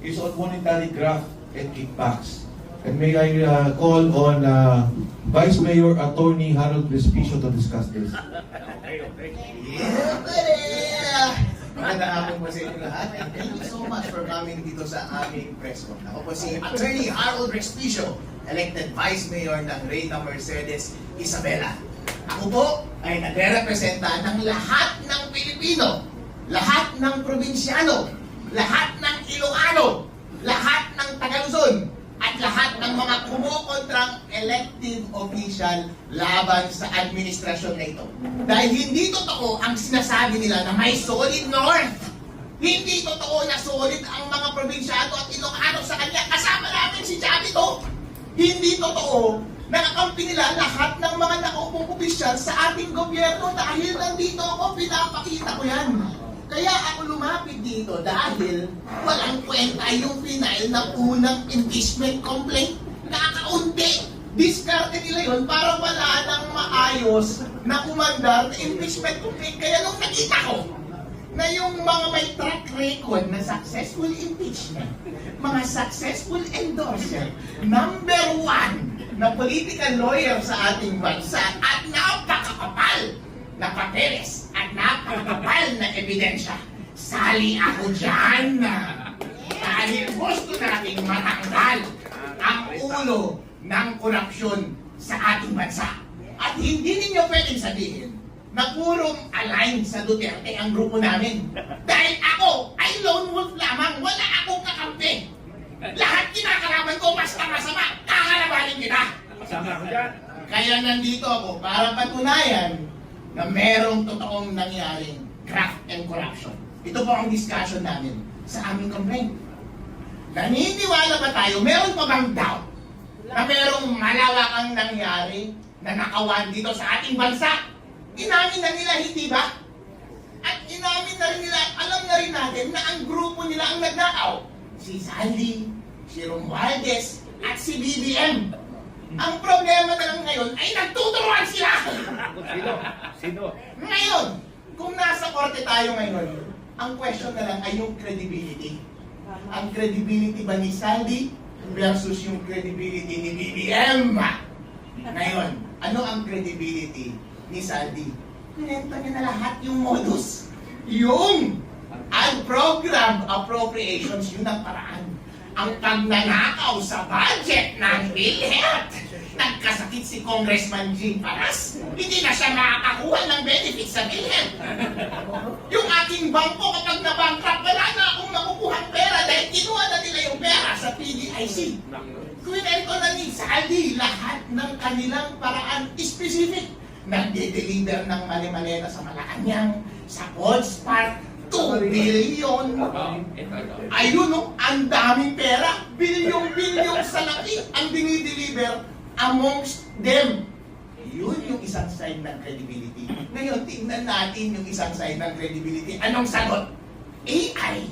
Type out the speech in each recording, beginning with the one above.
is on monetary graft and kickbacks. And may I call on Vice Mayor Attorney Harold Respicio to discuss this. Magandang hapon po sa inyo lahat. And thank you so much for coming dito sa aming press con. Ako po si Attorney Harold Respicio, elected Vice Mayor ng Reyna Mercedes Isabela. Ako po ay nagre-representa ng lahat ng Pilipino, lahat ng probinsyano, lahat ng Ilocano, lahat ng Tagaluzon, at lahat ng mga kumukontrang elective official laban sa administrasyon na ito. Dahil hindi totoo ang sinasabi nila na may solid north. Hindi totoo na solid ang mga probinsyano at Ilocano sa kanya. Kasama namin si Javito. Hindi totoo na kakampi nila lahat ng mga nakaupong opisyal sa ating gobyerno dahil nandito ako, pinapakita ko yan. Kaya ako lumapit dito dahil walang kwenta yung final na unang impeachment complaint. Kakaunti. Diskarte nila yun para wala nang maayos na kumandar na impeachment complaint. Kaya nung nakita ko na yung mga may track record na successful impeachment, mga successful endorser, number one na political lawyer sa ating bansa at napakakapal na papeles at napakakapal na ebidensya. Sali ako dyan! Dahil gusto nating matanggal ang ulo ng korupsyon sa ating bansa. At hindi ninyo pwedeng sabihin na purong align sa Duterte ang grupo namin. Dahil ako ay lone wolf lamang, wala akong kakampi. Lahat kinakalaban ko basta masama, kakalabanin kita. Kasama ko dyan. Kaya nandito ako para patunayan na merong totoong nangyaring graft and corruption. Ito po ang discussion namin sa aming complaint. Naniniwala ba tayo, meron pa bang doubt na merong malawakang nangyari na nakawan dito sa ating bansa? Inamin na nila, hindi ba? At inamin na rin nila, alam na rin natin na ang grupo nila ang nagnakaw. Si Saldi, si Romualdez, at si BBM. Ang problema na lang ngayon ay nagtuturuan sila! Sino? Ngayon, kung nasa korte tayo ngayon, ang question na lang ay yung credibility. Ang credibility ba ni Saldi versus yung credibility ni BBM? Ngayon, ano ang credibility ni Saldi? Kinenta niya na lahat yung modus. Yung unprogrammed appropriations, yun ang paraan. Ang pagnanakaw sa budget ng PhilHealth. Nagkasakit si Congressman Jing Paras. Hindi na siya makakakuha ng benefits sa PhilHealth. Yung aking bangko kapag nabankrupt, wala na akong makukuhang pera dahil kinuha na nila yung pera sa PDIC. Kwento na ni Saldi lahat ng kanilang paraan specific. Nagde-deliver ng mali-maleta sa Malacanang, sa Pods Park, 2 billion. Ayun no, ang daming pera. Bilyong-bilyong sa laki ang dinideliver amongst them. Yun yung isang sign ng credibility. Ngayon, tingnan natin yung isang sign ng credibility. Anong sagot? AI.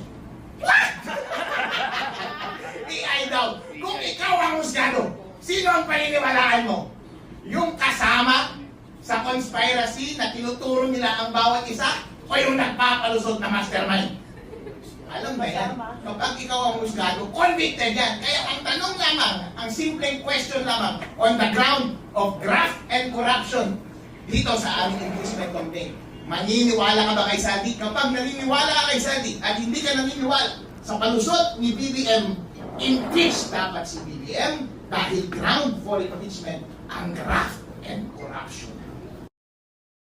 What? AI daw. Kung ikaw ang husgado, sino ang paniniwalaan mo? Yung kasama sa conspiracy na tinuturo nila ang bawat isa? O yung nagpapalusot na mastermind? Alam ba yan? Kapag ikaw ang husgado, convicted yan. Kaya ang tanong lamang, ang simpleng question lamang, on the ground of graft and corruption, dito sa aming impeachment complaint, maniniwala ka ba kay Saldi? Kapag naniniwala ka kay Saldi at hindi ka naniniwala sa palusot ni BBM, impeach dapat si BBM dahil ground for impeachment ang graft